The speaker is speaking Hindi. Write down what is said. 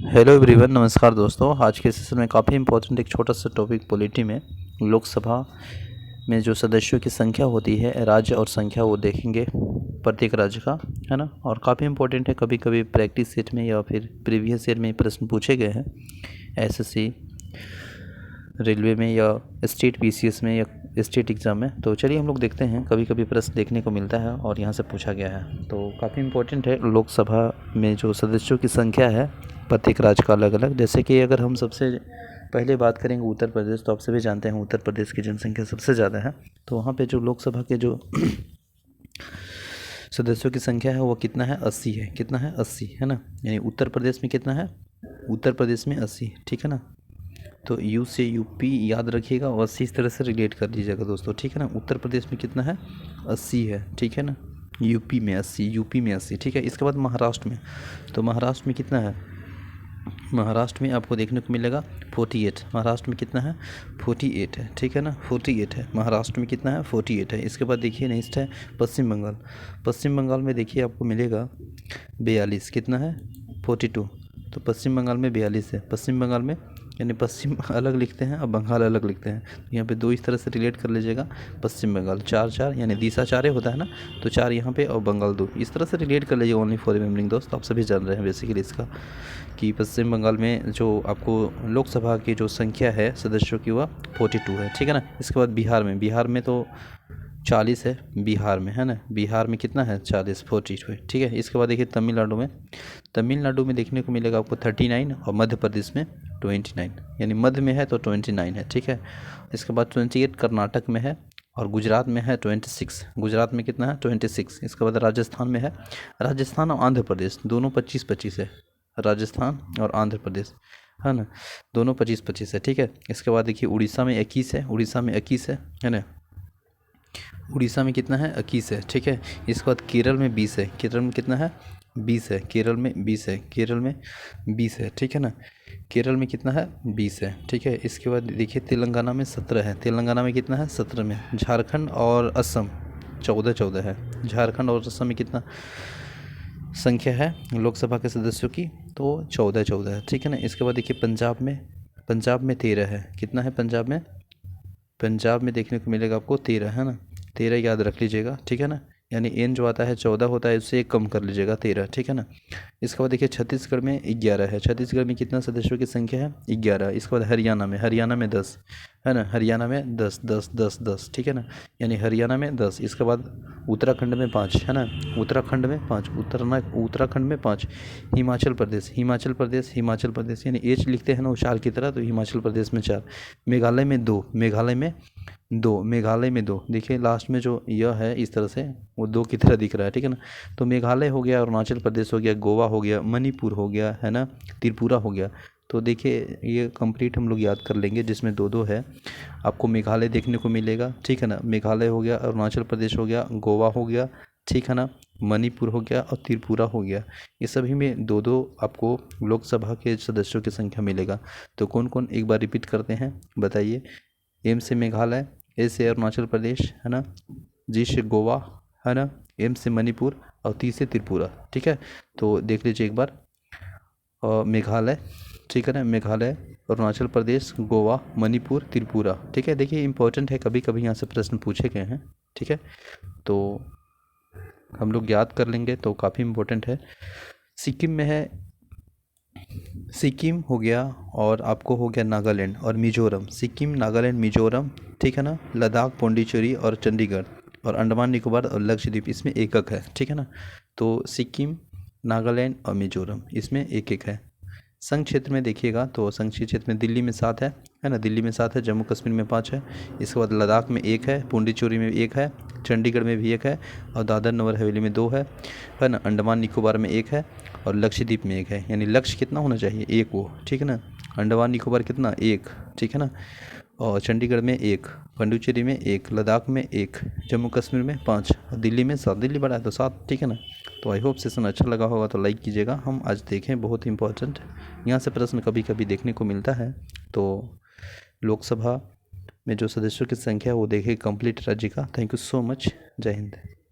हेलो एवरीवन, नमस्कार दोस्तों। आज के सेशन में काफ़ी इंपॉर्टेंट एक छोटा सा टॉपिक पॉलिटी में लोकसभा में जो सदस्यों की संख्या होती है, राज्य और संख्या वो देखेंगे प्रत्येक राज्य का, है ना। और काफ़ी इंपॉर्टेंट है, कभी कभी प्रैक्टिस सेट में या फिर प्रीवियस ईयर में प्रश्न पूछे गए हैं एसएससी, रेलवे में या स्टेट पीसीएस में या स्टेट एग्ज़ाम में। तो चलिए हम लोग देखते हैं, कभी कभी प्रश्न देखने को मिलता है और यहाँ से पूछा गया है। तो काफ़ी इंपॉर्टेंट है, लोकसभा में जो सदस्यों की संख्या है प्रत्येक राज्य का अलग अलग। जैसे कि अगर हम सबसे पहले बात करेंगे उत्तर प्रदेश, तो आप सभी जानते हैं उत्तर प्रदेश की जनसंख्या सबसे ज़्यादा है। तो वहाँ पे जो लोकसभा के जो सदस्यों की संख्या है वो कितना है, 80 है। कितना है, 80, है ना। यानी उत्तर प्रदेश में कितना है, उत्तर प्रदेश में 80, ठीक है ना। तो यू से यूपी याद रखिएगा और 80 इस तरह से रिलेट कर दीजिएगा दोस्तों, ठीक है ना। उत्तर प्रदेश में कितना है, 80 है, ठीक है ना। यूपी में 80, यूपी में 80, ठीक है। इसके बाद महाराष्ट्र में, तो महाराष्ट्र में कितना है, महाराष्ट्र में आपको देखने को मिलेगा 48। महाराष्ट्र में कितना है, 48 है, ठीक है ना। 48 है महाराष्ट्र में, कितना है, 48 है। इसके बाद देखिए नेक्स्ट है पश्चिम बंगाल। पश्चिम बंगाल में देखिए आपको मिलेगा 42। कितना है, 42। तो पश्चिम बंगाल में 42 है। पश्चिम बंगाल में, यानी पश्चिम अलग लिखते हैं और बंगाल अलग लिखते हैं, तो यहाँ पे दो इस तरह से रिलेट कर लीजिएगा। पश्चिम बंगाल 4 4, यानी दिशा 4 होता है ना, तो 4 यहाँ पे और बंगाल 2, इस तरह से रिलेट कर लीजिएगा। ओनली फॉर रिमेम्बरिंग दोस्त, आप सभी जान रहे हैं बेसिकली इसका कि पश्चिम बंगाल में जो आपको लोकसभा की जो संख्या है सदस्यों की वह 42 है, ठीक है ना। इसके बाद बिहार में, बिहार में तो 40 है बिहार में, है ना। बिहार में कितना है, 40, 42, ठीक है। इसके बाद देखिए तमिलनाडु में, तमिलनाडु में देखने को मिलेगा आपको 39 और मध्य प्रदेश में 29, यानी मध्य में है तो 29 है, ठीक है। इसके बाद 28 कर्नाटक में है और गुजरात में है 26। गुजरात में कितना है, 26। इसके बाद राजस्थान में है, राजस्थान और आंध्र प्रदेश दोनों 25-25 है। राजस्थान और आंध्र प्रदेश, है ना, दोनों 25-25 है, ठीक है। इसके बाद देखिए उड़ीसा में 21 है, उड़ीसा में 21 है ना। उड़ीसा में कितना है, 21 है, ठीक है। इसके बाद केरल में 20 है। केरल में कितना है, 20 है। केरल में 20 है, केरल में 20 है, ठीक है ना। केरल में कितना है, 20 है, ठीक है। इसके बाद देखिए तेलंगाना में 17 है। तेलंगाना में कितना है, 17 में। झारखंड और असम 14-14 है। झारखंड और असम में कितना संख्या है लोकसभा के सदस्यों की, तो 14-14 है, ठीक है ना। इसके बाद देखिए पंजाब में, पंजाब में 13 है। कितना है पंजाब में, पंजाब में देखने को मिलेगा आपको 13, है ना। 13 याद रख लीजिएगा, ठीक है ना। यानी एन जो आता है 14 होता है, उससे एक कम कर लीजिएगा, 13, ठीक है ना। इसके बाद देखिए छत्तीसगढ़ में 11 है। छत्तीसगढ़ में कितना सदस्यों की संख्या है, 11। इसके बाद हरियाणा में, हरियाणा में 10, है ना। हरियाणा में 10 10 10 10, ठीक है ना। यानी हरियाणा में 10। इसके बाद उत्तराखंड में 5, है ना। उत्तराखंड में 5, उत्तराखंड में 5। हिमाचल प्रदेश, हिमाचल प्रदेश, हिमाचल प्रदेश, यानी एच लिखते हैं ना उचार की तरह, तो हिमाचल प्रदेश में 4। मेघालय में 2, मेघालय में 2, मेघालय में 2। देखिए लास्ट में जो यह है इस तरह से वो 2 की तरह दिख रहा है, ठीक है ना। तो मेघालय हो गया, अरुणाचल प्रदेश हो गया, गोवा हो गया, मणिपुर हो गया, है ना, त्रिपुरा हो गया। तो देखिए ये कंप्लीट हम लोग याद कर लेंगे, जिसमें 2-2 है। आपको मेघालय देखने को मिलेगा, ठीक है ना। मेघालय हो गया, अरुणाचल प्रदेश हो गया, गोवा हो गया, ठीक है ना, मणिपुर हो गया और त्रिपुरा हो गया। ये सभी में 2-2 आपको लोकसभा के सदस्यों की संख्या मिलेगा। तो कौन कौन, एक बार रिपीट करते हैं, बताइए। एम से मेघालय, ए से अरुणाचल प्रदेश, है ना, जी से गोवा, है ना, एम से मणिपुर और टी से त्रिपुरा, ठीक है। तो देख लीजिए एक बार, मेघालय, ठीक है ना, मेघालय, अरुणाचल प्रदेश, गोवा, मणिपुर, त्रिपुरा, ठीक है। देखिए इंपॉर्टेंट है, कभी कभी यहाँ से प्रश्न पूछे गए हैं, ठीक है। तो हम लोग याद कर लेंगे, तो काफ़ी इंपॉर्टेंट है। सिक्किम में है, सिक्किम हो गया, और आपको हो गया नागालैंड और मिजोरम। सिक्किम, नागालैंड, मिजोरम, ठीक है ना। लद्दाख, पौंडीचेरी और चंडीगढ़ और अंडमान निकोबार और लक्षद्वीप, इसमें एकक है, ठीक है ना। तो सिक्किम, नागालैंड और मिजोरम, इसमें एक एक है। संघ क्षेत्र में देखिएगा तो संघ क्षेत्र में दिल्ली में 7 है ना, दिल्ली में 7 है, जम्मू कश्मीर में 5 है। इसके बाद लद्दाख में 1 है, पुडुचेरी में 1 है, चंडीगढ़ में भी 1 है, और दादर नगर हवेली में 2 है ना। अंडमान निकोबार में 1 है और लक्षद्वीप में 1 है। यानी लक्ष्य कितना होना चाहिए, 1 वो, ठीक है ना। अंडमान निकोबार कितना, 1, ठीक है ना। और चंडीगढ़ में 1, पुडुचेरी में 1, लद्दाख में 1, जम्मू कश्मीर में 5 और दिल्ली में 7। दिल्ली बड़ा है तो 7, ठीक है ना। तो आई होप सेशन अच्छा लगा होगा, तो लाइक कीजिएगा। हम आज देखें, बहुत इंपॉर्टेंट यहाँ से प्रश्न कभी कभी देखने को मिलता है। तो लोकसभा में जो सदस्यों की संख्या है वो देखें कंप्लीट राज्य का। थैंक यू सो मच, जय हिंद।